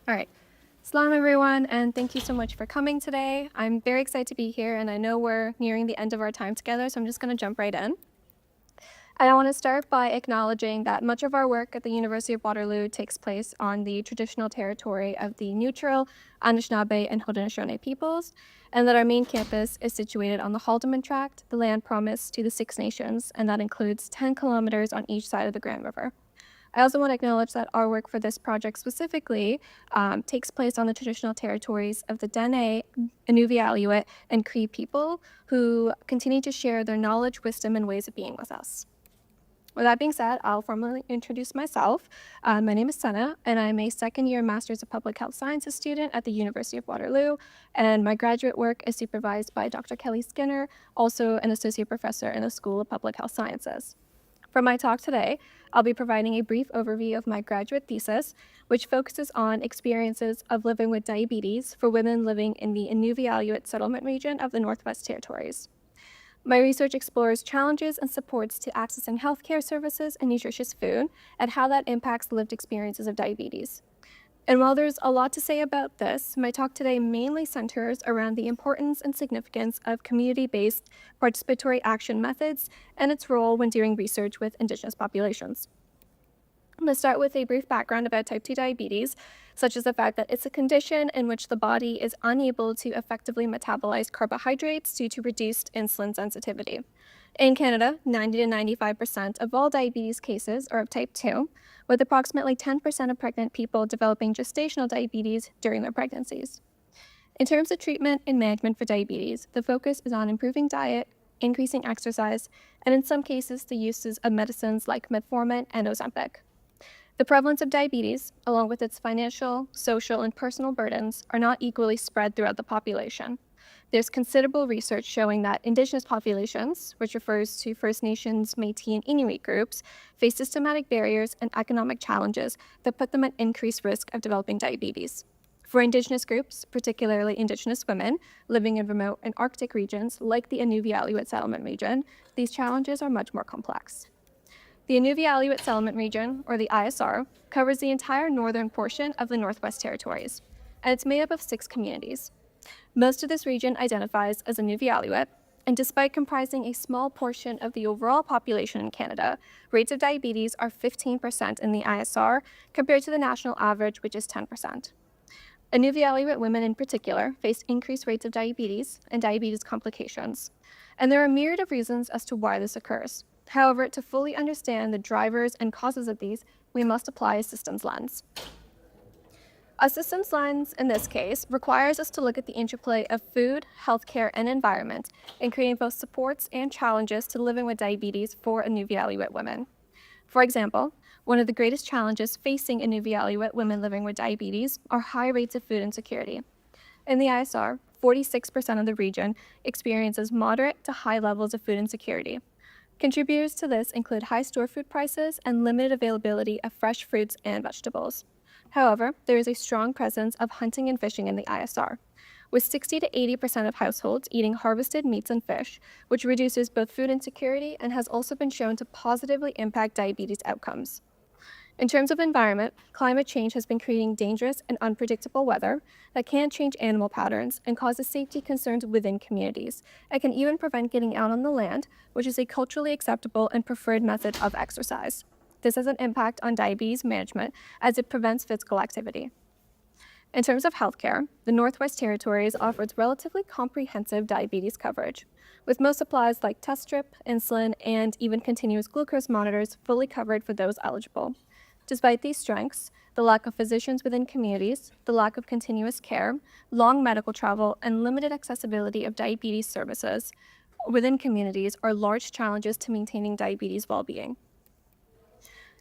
All right. Salam, everyone, and thank you so much for coming today. I'm very excited to be here, and I know we're nearing the end of our time together, so I'm just going to jump right in. I want to start by acknowledging that much of our work at the University of Waterloo takes place on the traditional territory of the Neutral, Anishinaabe, and Haudenosaunee peoples, and that our main campus is situated on the Haldeman Tract, the land promised to the Six Nations, and that includes 10 kilometers on each side of the Grand River. I also want to acknowledge that our work for this project specifically takes place on the traditional territories of the Dene, Inuvialuit, and Cree people who continue to share their knowledge, wisdom, and ways of being with us. With that being said, I'll formally introduce myself. My name is Sanaa, and I'm a second-year Master's of Public Health Sciences student at the University of Waterloo, and my graduate work is supervised by Dr. Kelly Skinner, also an associate professor in the School of Public Health Sciences. For my talk today, I'll be providing a brief overview of my graduate thesis, which focuses on experiences of living with diabetes for women living in the Inuvialuit settlement region of the Northwest Territories. My research explores challenges and supports to accessing healthcare services and nutritious food, and how that impacts lived experiences of diabetes. And while there's a lot to say about this, my talk today mainly centers around the importance and significance of community-based participatory action methods and its role when doing research with Indigenous populations. I'm going to start with a brief background about type 2 diabetes, such as the fact that it's a condition in which the body is unable to effectively metabolize carbohydrates due to reduced insulin sensitivity. In Canada, 90 to 95% of all diabetes cases are of type 2, with approximately 10% of pregnant people developing gestational diabetes during their pregnancies. In terms of treatment and management for diabetes, the focus is on improving diet, increasing exercise, and in some cases, the uses of medicines like metformin and Ozempic. The prevalence of diabetes, along with its financial, social, and personal burdens, are not equally spread throughout the population. There's considerable research showing that Indigenous populations, which refers to First Nations, Métis, and Inuit groups, face systematic barriers and economic challenges that put them at increased risk of developing diabetes. For Indigenous groups, particularly Indigenous women living in remote and Arctic regions like the Inuvialuit settlement region, these challenges are much more complex. The Inuvialuit Settlement Region, or the ISR, covers the entire northern portion of the Northwest Territories, and it's made up of 6 communities. Most of this region identifies as Inuvialuit, and despite comprising a small portion of the overall population in Canada, rates of diabetes are 15% in the ISR compared to the national average, which is 10%. Inuvialuit women in particular face increased rates of diabetes and diabetes complications, and there are a myriad of reasons as to why this occurs. However, to fully understand the drivers and causes of these, we must apply a systems lens. A systems lens, in this case, requires us to look at the interplay of food, healthcare, and environment in creating both supports and challenges to living with diabetes for Inuvialuit women. For example, one of the greatest challenges facing Inuvialuit women living with diabetes are high rates of food insecurity. In the ISR, 46% of the region experiences moderate to high levels of food insecurity. Contributors to this include high store food prices and limited availability of fresh fruits and vegetables. However, there is a strong presence of hunting and fishing in the ISR, with 60 to 80% of households eating harvested meats and fish, which reduces both food insecurity and has also been shown to positively impact diabetes outcomes. In terms of environment, climate change has been creating dangerous and unpredictable weather that can change animal patterns and causes safety concerns within communities. It can even prevent getting out on the land, which is a culturally acceptable and preferred method of exercise. This has an impact on diabetes management as it prevents physical activity. In terms of healthcare, the Northwest Territories offers relatively comprehensive diabetes coverage, with most supplies like test strip, insulin, and even continuous glucose monitors fully covered for those eligible. Despite these strengths, the lack of physicians within communities, the lack of continuous care, long medical travel, and limited accessibility of diabetes services within communities are large challenges to maintaining diabetes well-being.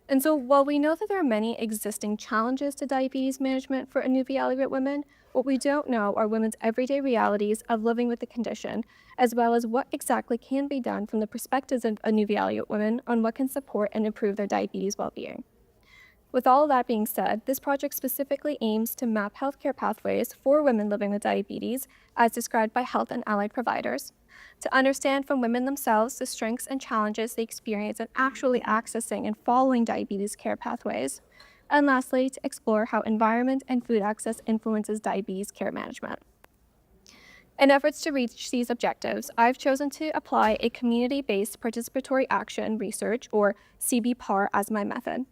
And so while we know that there are many existing challenges to diabetes management for Inuvialuit women, what we don't know are women's everyday realities of living with the condition, as well as what exactly can be done from the perspectives of Inuvialuit women on what can support and improve their diabetes well-being. With all of that being said, this project specifically aims to map healthcare pathways for women living with diabetes as described by health and allied providers, to understand from women themselves the strengths and challenges they experience in actually accessing and following diabetes care pathways, And lastly, to explore how environment and food access influences diabetes care management. In efforts to reach these objectives, I've chosen to apply a community-based participatory action research, or CBPAR, as my method.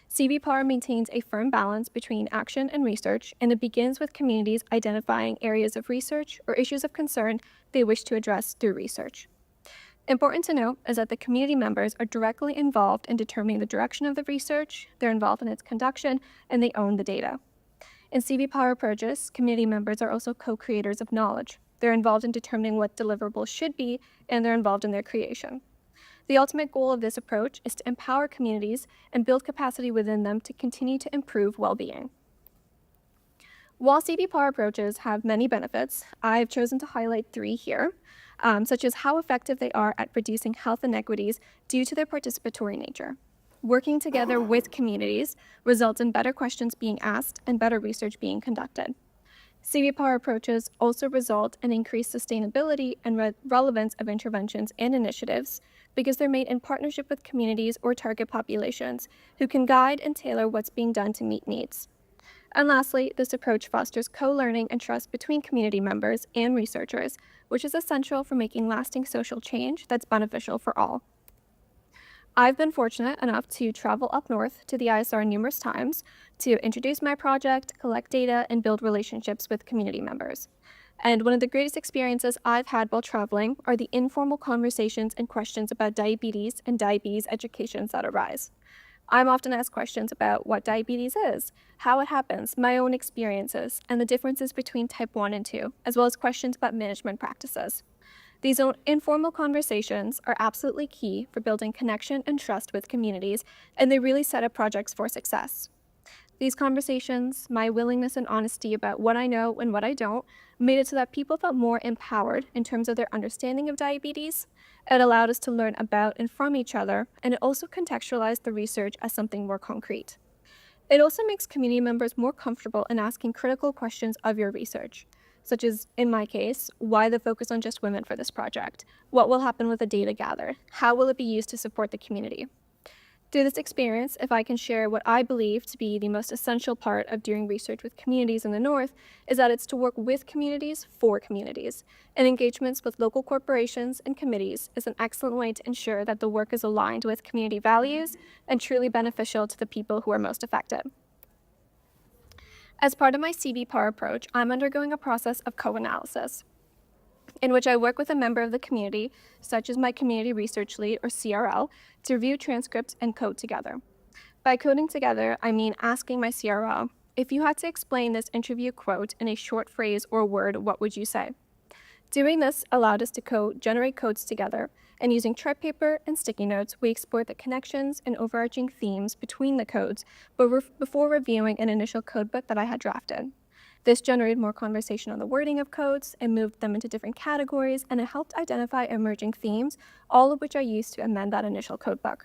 CBPAR maintains a firm balance between action and research, and it begins with communities identifying areas of research or issues of concern they wish to address through research. Important to note is that the community members are directly involved in determining the direction of the research, they're involved in its conduction, and they own the data. In CBPAR approaches, community members are also co-creators of knowledge. They're involved in determining what deliverables should be, and they're involved in their creation. The ultimate goal of this approach is to empower communities and build capacity within them to continue to improve well-being. While CBPAR approaches have many benefits, I've chosen to highlight 3 here, such as how effective they are at reducing health inequities due to their participatory nature. Working together with communities results in better questions being asked and better research being conducted. CBPAR approaches also result in increased sustainability and relevance of interventions and initiatives because they're made in partnership with communities or target populations who can guide and tailor what's being done to meet needs. And lastly, this approach fosters co-learning and trust between community members and researchers, which is essential for making lasting social change that's beneficial for all. I've been fortunate enough to travel up north to the ISR numerous times to introduce my project, collect data, and build relationships with community members. And one of the greatest experiences I've had while traveling are the informal conversations and questions about diabetes and diabetes educations that arise. I'm often asked questions about what diabetes is, how it happens, my own experiences, and the differences between type 1 and 2, as well as questions about management practices. These informal conversations are absolutely key for building connection and trust with communities, and they really set up projects for success. These conversations, my willingness and honesty about what I know and what I don't, made it so that people felt more empowered in terms of their understanding of diabetes. It allowed us to learn about and from each other, and it also contextualized the research as something more concrete. It also makes community members more comfortable in asking critical questions of your research, such as, in my case, why the focus on just women for this project? What will happen with the data gathered? How will it be used to support the community? Through this experience, if I can share what I believe to be the most essential part of doing research with communities in the North, is that it's to work with communities for communities, and engagements with local corporations and committees is an excellent way to ensure that the work is aligned with community values and truly beneficial to the people who are most affected. As part of my CBPAR approach, I'm undergoing a process of co-analysis, in which I work with a member of the community, such as my community research lead, or CRL, to review transcripts and code together. By coding together, I mean asking my CRL, if you had to explain this interview quote in a short phrase or word, what would you say? Doing this allowed us to generate codes together, and using chart paper and sticky notes, we explored the connections and overarching themes between the codes before reviewing an initial codebook that I had drafted. This generated more conversation on the wording of codes and moved them into different categories, and it helped identify emerging themes, all of which I used to amend that initial codebook.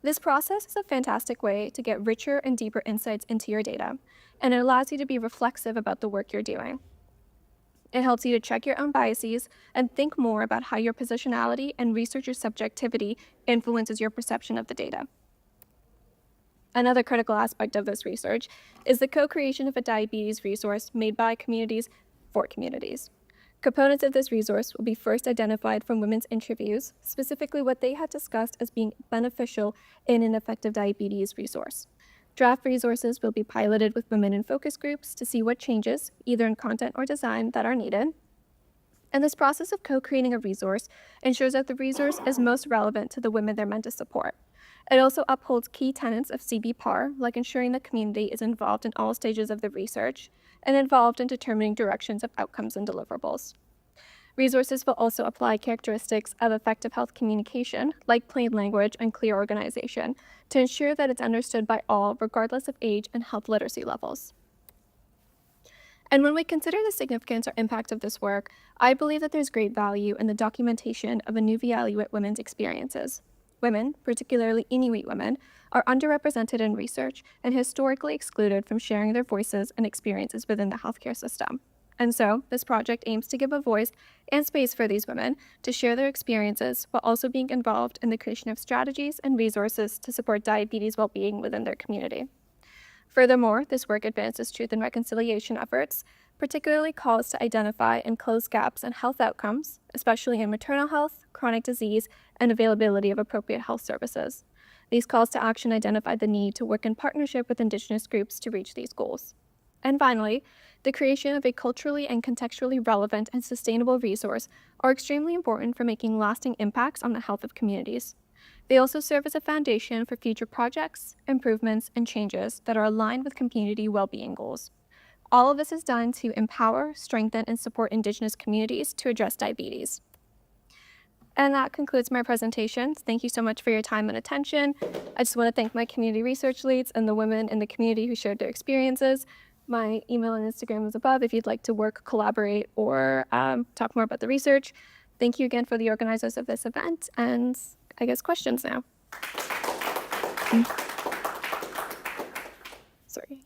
This process is a fantastic way to get richer and deeper insights into your data, and it allows you to be reflexive about the work you're doing. It helps you to check your own biases and think more about how your positionality and researcher subjectivity influences your perception of the data. Another critical aspect of this research is the co-creation of a diabetes resource made by communities for communities. Components of this resource will be first identified from women's interviews, specifically what they had discussed as being beneficial in an effective diabetes resource. Draft resources will be piloted with women in focus groups to see what changes, either in content or design, that are needed. And this process of co-creating a resource ensures that the resource is most relevant to the women they're meant to support. It also upholds key tenets of CBPAR, like ensuring the community is involved in all stages of the research and involved in determining directions of outcomes and deliverables. Resources will also apply characteristics of effective health communication, like plain language and clear organization, to ensure that it's understood by all, regardless of age and health literacy levels. And when we consider the significance or impact of this work, I believe that there's great value in the documentation of Inuvialuit women's experiences. Women, particularly Inuit women, are underrepresented in research and historically excluded from sharing their voices and experiences within the healthcare system. And so, this project aims to give a voice and space for these women to share their experiences while also being involved in the creation of strategies and resources to support diabetes well-being within their community. Furthermore, this work advances truth and reconciliation efforts, particularly calls to identify and close gaps in health outcomes, especially in maternal health, chronic disease, and availability of appropriate health services. These calls to action identify the need to work in partnership with Indigenous groups to reach these goals. And finally, the creation of a culturally and contextually relevant and sustainable resource are extremely important for making lasting impacts on the health of communities. They also serve as a foundation for future projects, improvements, and changes that are aligned with community well-being goals. All of this is done to empower, strengthen, and support Indigenous communities to address diabetes. And that concludes my presentation. Thank you so much for your time and attention. I just want to thank my community research leads and the women in the community who shared their experiences. My email and Instagram is above if you'd like to work, collaborate, or talk more about the research. Thank you again for the organizers of this event, and I guess questions now. Sorry.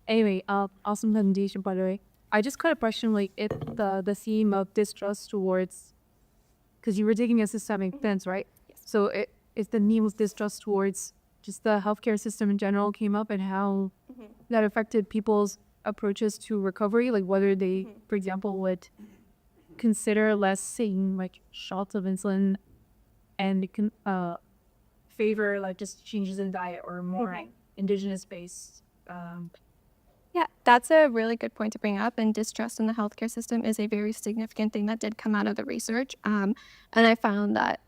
Anyway, awesome presentation, by the way. I just got a question, like, if the theme of distrust towards, because you were taking a systemic lens, right? Yes. So if the theme of distrust towards just the healthcare system in general came up and how that affected people's approaches to recovery, like whether they, for example, would consider less saying like shots of insulin and favor like just changes in diet or more indigenous based. Yeah, that's a really good point to bring up. And distrust in the healthcare system is a very significant thing that did come out of the research. And I found that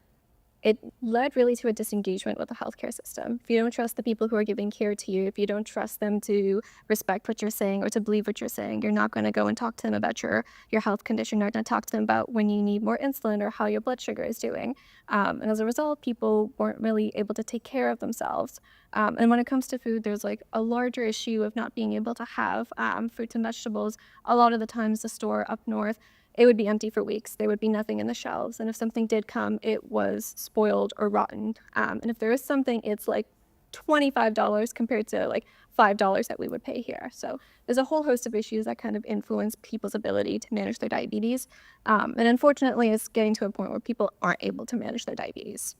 it led really to a disengagement with the healthcare system. If you don't trust the people who are giving care to you, if you don't trust them to respect what you're saying or to believe what you're saying, you're not going to go and talk to them about your health condition. You're not going to talk to them about when you need more insulin or how your blood sugar is doing. And as a result, people weren't really able to take care of themselves. And when it comes to food, there's like a larger issue of not being able to have fruits and vegetables. A lot of the times the store up north, it would be empty for weeks. There would be nothing in the shelves. And if something did come, it was spoiled or rotten. And if there is something, it's like $25 compared to like $5 that we would pay here. So there's a whole host of issues that kind of influence people's ability to manage their diabetes. And unfortunately, it's getting to a point where people aren't able to manage their diabetes.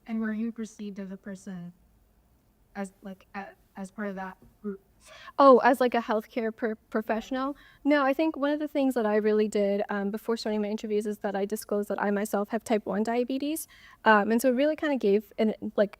And were you perceived as a person as like as part of that group? Oh, as like a healthcare professional? No, I think one of the things that I really did before starting my interviews is that I disclosed that I myself have type 1 diabetes. And so it really kind of gave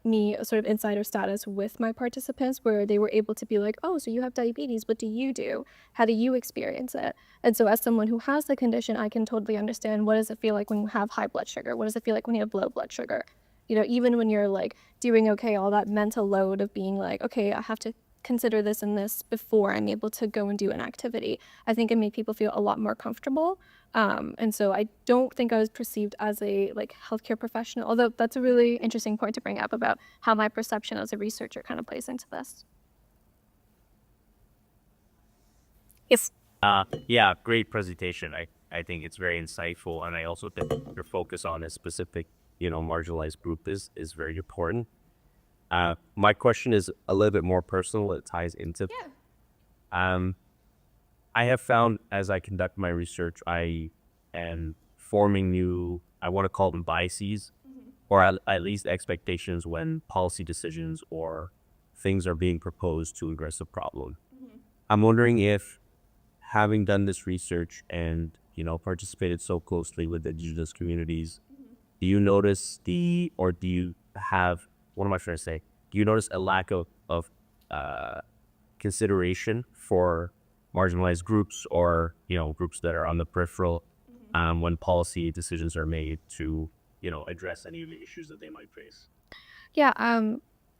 me a sort of insider status with my participants where they were able to be like, oh, so you have diabetes. What do you do? How do you experience it? And so as someone who has the condition, I can totally understand what does it feel like when you have high blood sugar? What does it feel like when you have low blood sugar? You know, even when you're like doing okay, all that mental load of being like, okay, I have to consider this and this before I'm able to go and do an activity. I think it made people feel a lot more comfortable. And so I don't think I was perceived as a like healthcare professional, although that's a really interesting point to bring up about how my perception as a researcher kind of plays into this. Yes. Yeah, great presentation. I think it's very insightful, and I also think your focus on a specific, marginalized group is very important. My question is a little bit more personal. It ties into. Yeah. I have found as I conduct my research, I am forming new, I want to call them biases, or at least expectations when policy decisions or things are being proposed to address a problem. I'm wondering if, having done this research and participated so closely with the Indigenous communities, do you notice or do you have, what am I trying to say? Do you notice a lack of consideration for marginalized groups or groups that are on the peripheral when policy decisions are made to address any of the issues that they might face? Yeah,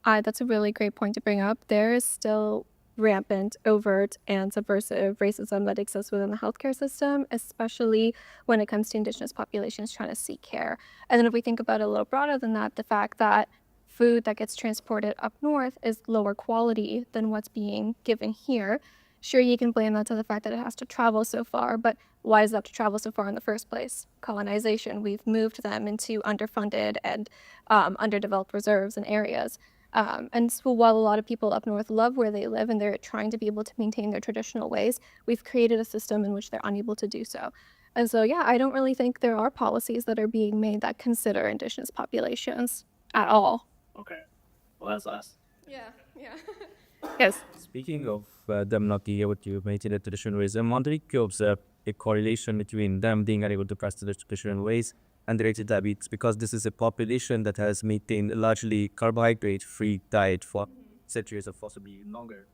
that's a really great point to bring up. There is still rampant, overt, and subversive racism that exists within the healthcare system, especially when it comes to Indigenous populations trying to seek care. And then if we think about it a little broader than that, the fact that food that gets transported up north is lower quality than what's being given here. Sure, you can blame that to the fact that it has to travel so far, but why does it have to travel so far in the first place? Colonization. We've moved them into underfunded and underdeveloped reserves and areas. And so while a lot of people up north love where they live and they're trying to be able to maintain their traditional ways, we've created a system in which they're unable to do so. And so, yeah, I don't really think there are policies that are being made that consider Indigenous populations at all. Okay. Well, that's us. Yeah. Yes. Speaking of them not being able to maintain the traditional ways, I'm wondering if you observe a correlation between them being unable to practice the traditional ways and the rated diabetes, because this is a population that has maintained a largely carbohydrate-free diet for centuries or possibly longer.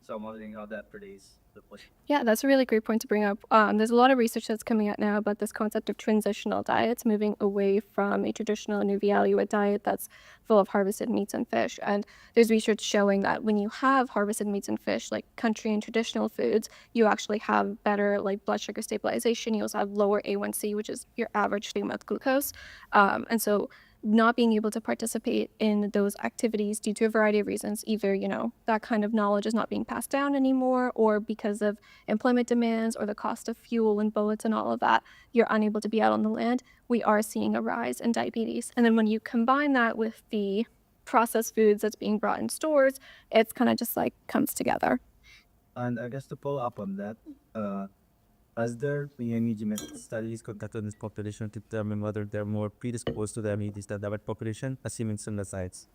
So I'm wondering how that relates the point. Yeah, that's a really great point to bring up. There's a lot of research that's coming out now about this concept of transitional diets, moving away from a traditional new value diet that's full of harvested meats and fish. And there's research showing that when you have harvested meats and fish, like country and traditional foods, you actually have better like blood sugar stabilization. You also have lower A1C, which is your average daily blood glucose. And so not being able to participate in those activities due to a variety of reasons, either, that kind of knowledge is not being passed down anymore, or because of employment demands or the cost of fuel and bullets and all of that, you're unable to be out on the land. We are seeing a rise in diabetes. And then when you combine that with the processed foods that's being brought in stores, it's kind of just like comes together. And I guess to follow up on that, has there been any genetic studies conducted in this population to determine whether they're more predisposed to diabetes than the average population, assuming similar sites?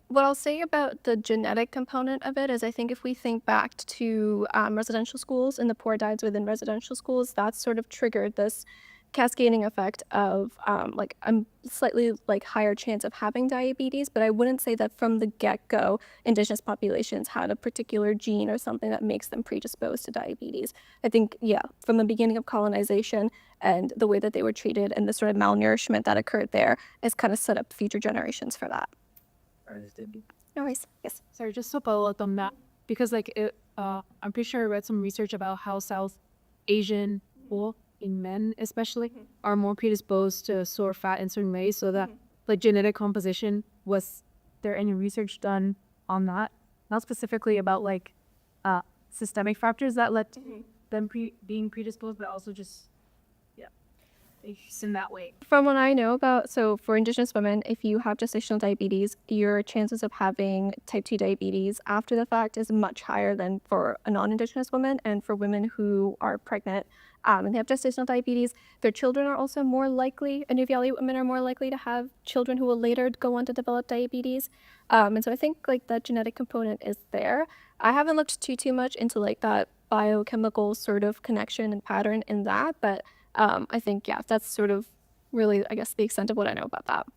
What I'll say about the genetic component of it is I think if we think back to residential schools and the poor diets within residential schools, that's sort of triggered this cascading effect of like a slightly like higher chance of having diabetes. But I wouldn't say that from the get-go, indigenous populations had a particular gene or something that makes them predisposed to diabetes. I think, yeah, from the beginning of colonization and the way that they were treated and the sort of malnourishment that occurred there has kind of set up future generations for that. No worries. Yes. Sorry, just to follow up on that, because I'm pretty sure I read some research about how South Asian people, in men especially, are more predisposed to store fat in certain ways. So that like genetic composition, was there any research done on that? Not specifically about like systemic factors that led to them being predisposed, but also just in that way. From what I know about, so for Indigenous women, if you have gestational diabetes, your chances of having type 2 diabetes after the fact is much higher than for a non-Indigenous woman. And for women who are pregnant and they have gestational diabetes, their children are also more likely, and Nuviali women are more likely to have children who will later go on to develop diabetes. And so I think like that genetic component is there. I haven't looked too much into like that biochemical sort of connection and pattern in that, but I think, yeah, that's sort of really, I guess, the extent of what I know about that.